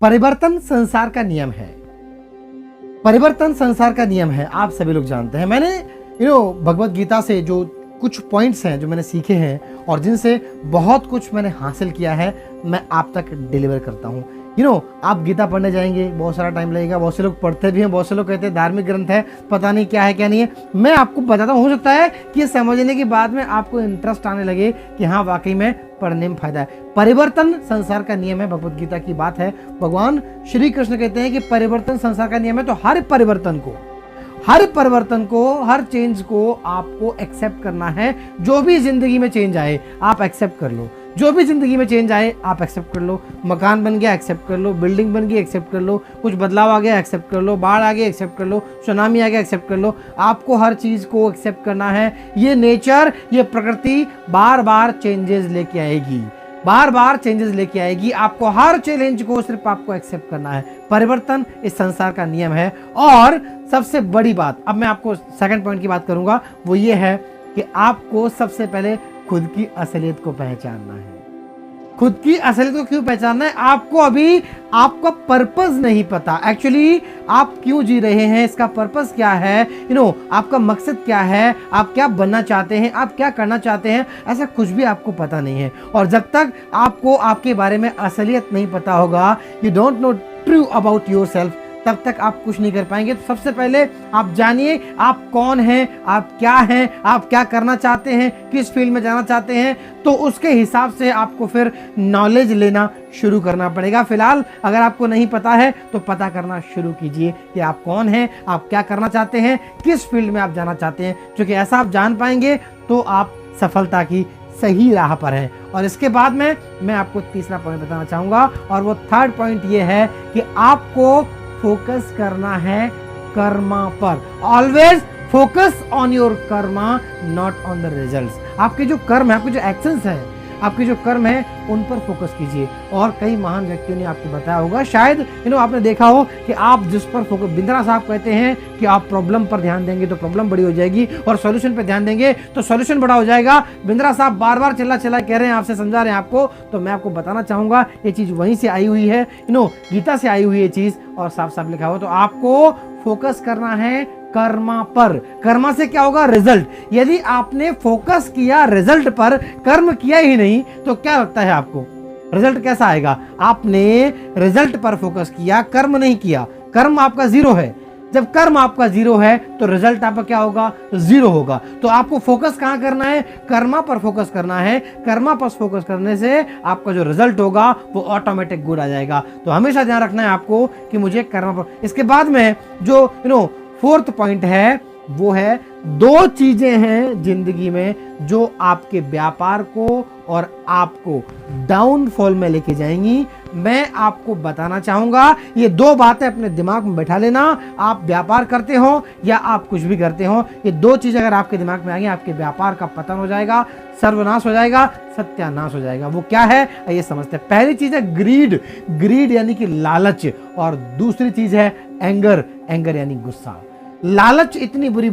परिवर्तन संसार का नियम है। परिवर्तन संसार का नियम है, आप सभी लोग जानते हैं। मैंने भगवत गीता से जो कुछ पॉइंट्स हैं जो मैंने सीखे हैं और जिनसे बहुत कुछ मैंने हासिल किया है, मैं आप तक डिलीवर करता हूँ। आप गीता पढ़ने जाएंगे, बहुत सारा टाइम लगेगा। बहुत से लोग पढ़ते भी हैं, बहुत से लोग कहते हैं धार्मिक ग्रंथ है, पता नहीं क्या है क्या नहीं है। मैं आपको बताता हूँ, हो सकता है कि ये समझने के बाद में आपको इंटरेस्ट आने लगे कि हाँ वाकई में पढ़ने में फायदा है। परिवर्तन संसार का नियम है, भगवत गीता की बात है। भगवान श्री कृष्ण कहते हैं कि परिवर्तन संसार का नियम है। तो हर परिवर्तन को, हर चेंज को आपको एक्सेप्ट करना है। जो भी जिंदगी में चेंज आए आप एक्सेप्ट कर लो। जो भी जिंदगी में चेंज आए आप एक्सेप्ट कर लो। मकान बन गया एक्सेप्ट कर लो, बिल्डिंग बन गई एक्सेप्ट कर लो, कुछ बदलाव आ गया एक्सेप्ट कर लो, बाढ़ आ गया एक्सेप्ट कर लो, सुनामी आ गया एक्सेप्ट कर लो। आपको हर चीज को एक्सेप्ट करना है। ये नेचर, ये प्रकृति बार बार चेंजेस लेके आएगी, बार बार चेंजेस लेके आएगी। आपको हर चैलेंज को सिर्फ आपको एक्सेप्ट करना है। परिवर्तन इस संसार का नियम है। और सबसे बड़ी बात, अब मैं आपको सेकंड पॉइंट की बात करूंगा, वो ये है कि आपको सबसे पहले खुद की असलियत को पहचानना है। खुद की असलियत को क्यों पहचानना है? आपको अभी आपका पर्पस नहीं पता। एक्चुअली आप क्यों जी रहे हैं, इसका पर्पस क्या है, आपका मकसद क्या है, आप क्या बनना चाहते हैं, आप क्या करना चाहते हैं, ऐसा कुछ भी आपको पता नहीं है। और जब तक आपको आपके बारे में असलियत नहीं पता होगा, you don't know true about yourself, तब तक आप कुछ नहीं कर पाएंगे। तो सबसे पहले आप जानिए आप कौन हैं, आप क्या हैं, आप क्या करना चाहते हैं, किस फील्ड में जाना चाहते हैं। तो उसके हिसाब से आपको फिर नॉलेज लेना शुरू करना पड़ेगा। फिलहाल अगर आपको नहीं पता है तो पता करना शुरू कीजिए कि आप कौन हैं, आप क्या करना चाहते हैं, किस फील्ड में आप जाना चाहते हैं। क्योंकि ऐसा आप जान पाएंगे तो आप सफलता की सही राह पर हैं। और इसके बाद में मैं आपको तीसरा पॉइंट बताना चाहूँगा, और वो थर्ड पॉइंट ये है कि आपको फोकस करना है कर्मा पर। Always focus on your Karma, not on the results. आपके जो कर्म है, आपके जो एक्शंस हैं, आपके जो कर्म है, उन पर फोकस कीजिए। और कई महान व्यक्तियों ने आपको बताया होगा, शायद आपने देखा हो कि आप जिस पर फोकस, बिंद्रा साहब कहते हैं कि आप प्रॉब्लम पर ध्यान देंगे तो प्रॉब्लम बड़ी हो जाएगी, और सॉल्यूशन पर ध्यान देंगे तो सॉल्यूशन बड़ा हो जाएगा। बिंद्रा साहब बार बार चिल्ला कह रहे हैं, आपसे समझा रहे हैं आपको। तो मैं आपको बताना चाहूंगा ये चीज वहीं से आई हुई है, गीता से आई हुई है चीज, और साफ साफ लिखा हो। तो आपको फोकस करना है कर्मा पर। कर्मा से क्या होगा? रिजल्ट। यदि आपने फोकस किया रिजल्ट पर, कर्म किया ही नहीं, तो क्या लगता है आपको रिजल्ट कैसा आएगा? आपने रिजल्ट पर फोकस किया, कर्म नहीं किया, कर्म आपका जीरो है। जब कर्म आपका जीरो है तो रिजल्ट आपका क्या होगा? जीरो होगा। तो आपको फोकस कहां करना है? कर्मा पर फोकस करना है। कर्मा पर फोकस करने से आपका जो रिजल्ट होगा वो ऑटोमेटिक गुड आ जाएगा। तो हमेशा ध्यान रखना है आपको कि मुझे कर्मा पर। इसके बाद में जो फोर्थ पॉइंट है वो है, दो चीजें हैं जिंदगी में जो आपके व्यापार को और आपको डाउनफॉल में लेके जाएंगी। मैं आपको बताना चाहूंगा, ये दो बातें अपने दिमाग में बैठा लेना। आप व्यापार करते हो या आप कुछ भी करते हो, ये दो चीजें अगर आपके दिमाग में आ गई, आपके व्यापार का पतन हो जाएगा, सर्वनाश हो जाएगा, सत्यानाश हो जाएगा। वो क्या है ये समझते हैं। पहली चीज है ग्रीड, ग्रीड यानी कि लालच, और दूसरी चीज है एंगर, एंगर यानी गुस्सा। लालच इतनी बुरी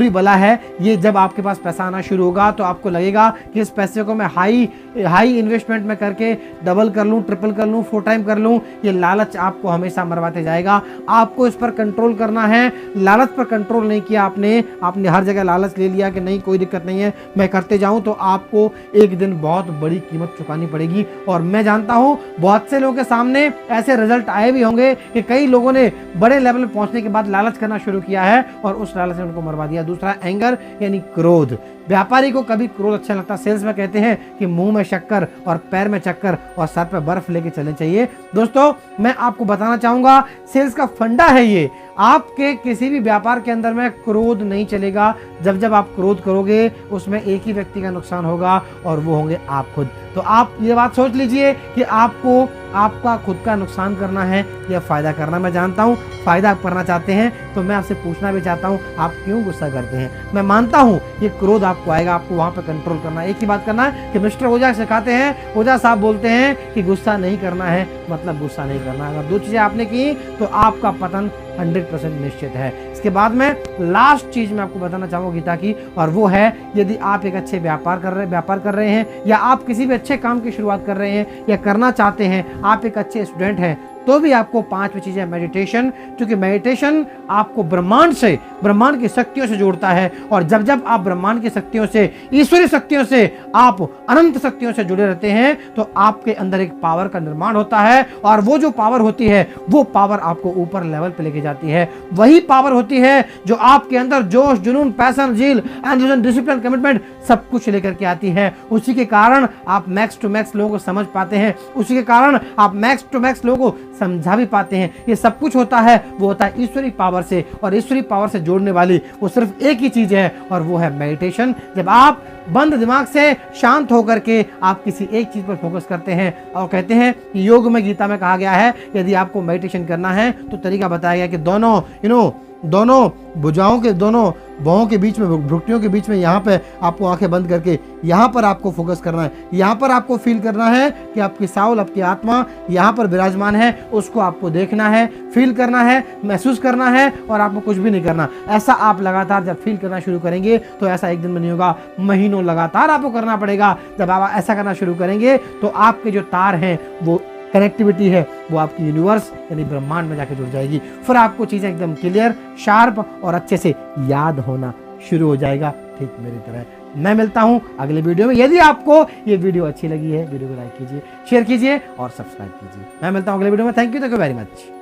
बला है, ये जब आपके पास पैसा आना शुरू होगा तो आपको लगेगा कि इस पैसे को मैं हाई इन्वेस्टमेंट में करके डबल कर लूं, ट्रिपल कर लूं, 4 टाइम कर लूं। ये लालच आपको हमेशा मरवाते जाएगा। आपको इस पर कंट्रोल करना है। लालच पर कंट्रोल नहीं किया आपने हर जगह लालच ले लिया कि नहीं कोई दिक्कत नहीं है, मैं करते जाऊं, तो आपको एक दिन बहुत बड़ी कीमत चुकानी पड़ेगी। और मैं जानता हूं बहुत से लोगों के सामने ऐसे रिजल्ट आए भी होंगे कि कई लोगों ने बड़े लेवल पर पहुंचने के बाद लालच करना शुरू किया है और उस लालच ने उनको मरवा दिया। दूसरा एंगर यानी क्रोध। व्यापारी को कभी क्रोध अच्छा लगता। सेल्स में कहते हैं कि मुंह में शक्कर और पैर में चक्कर और सर पे बर्फ लेके चलने चाहिए। दोस्तों मैं आपको बताना चाहूंगा, सेल्स का फंडा है ये। आपके किसी भी व्यापार के अंदर में क्रोध नहीं चलेगा। जब आप क्रोध करोगे उसमें एक ही व्यक्ति का नुकसान होगा और वो होंगे आप खुद। तो आप ये बात सोच लीजिए कि आपको आपका खुद का नुकसान करना है या फायदा करना। मैं जानता हूँ फायदा करना चाहते हैं, तो मैं आपसे पूछना भी चाहता हूँ आप क्यों गुस्सा करते हैं। मैं मानता हूँ ये क्रोध आपको आएगा, आपको वहां पर कंट्रोल करना है। एक ही बात करना है कि मिस्टर ओझा सिखाते हैं, ओझा साहब बोलते हैं कि गुस्सा नहीं करना है, मतलब गुस्सा नहीं करना। अगर दो चीजें आपने की तो आपका पतन 100% निश्चित है। इसके बाद में लास्ट चीज मैं आपको बताना चाहूँगा गीता की, और वो है यदि आप एक अच्छे व्यापार कर रहे हैं, या आप किसी भी अच्छे काम की शुरुआत कर रहे हैं या करना चाहते हैं, आप एक अच्छे स्टूडेंट हैं, तो भी आपको 5वीं चीज है मेडिटेशन, क्योंकि मेडिटेशन आपको ब्रह्मांड की शक्तियों से जोड़ता है, और जब जब आप ब्रह्मांड की शक्तियों से, ईश्वरीय शक्तियों से, आप अनंत शक्तियों से जुड़े रहते हैं, तो आपके अंदर एक पावर का निर्माण होता है, और वो जो पावर होती है वो पावर आपको ऊपर लेवल पे लेके जाती है। वही पावर होती है जो आपके अंदर जोश, जुनून, पैशन, जील, एंबिशन, डिसिप्लिन, कमिटमेंट सब कुछ लेकर के आती है। उसी के कारण आप मैक्स टू मैक्स लोगों को समझ पाते हैं, उसी के कारण आप मैक्स टू मैक्स लोगों को समझा भी पाते हैं। ये सब कुछ होता है, वो होता है ईश्वरीय पावर से, और ईश्वरीय पावर से जोड़ने वाली वो सिर्फ एक ही चीज है, और वो है मेडिटेशन। जब आप बंद दिमाग से शांत होकर के आप किसी एक चीज पर फोकस करते हैं, और कहते हैं कि योग में, गीता में कहा गया है यदि आपको मेडिटेशन करना है तो तरीका बताया गया कि दोनों भुजाओं के, दोनों बाहों के बीच में, भुट्टियों के बीच में, यहाँ पे आपको आंखें बंद करके यहाँ पर आपको फोकस करना है। यहाँ पर आपको फील करना है कि आपकी साउल, आपकी आत्मा यहाँ पर विराजमान है, उसको आपको देखना है, फील करना है, महसूस करना है, और आपको कुछ भी नहीं करना। ऐसा आप लगातार जब फील करना शुरू करेंगे तो ऐसा एक दिन में नहीं होगा, महीनों लगातार आपको करना पड़ेगा। जब आप ऐसा करना शुरू करेंगे तो आपके जो तार हैं, वो कनेक्टिविटी है, वो आपकी यूनिवर्स यानी ब्रह्मांड में जाके जुड़ जाएगी। फिर आपको चीज़ें एकदम क्लियर, शार्प और अच्छे से याद होना शुरू हो जाएगा, ठीक मेरी तरह। मैं मिलता हूं अगले वीडियो में। यदि आपको ये वीडियो अच्छी लगी है, वीडियो को लाइक कीजिए, शेयर कीजिए और सब्सक्राइब कीजिए। मैं मिलता हूं अगले वीडियो में। Thank you very much.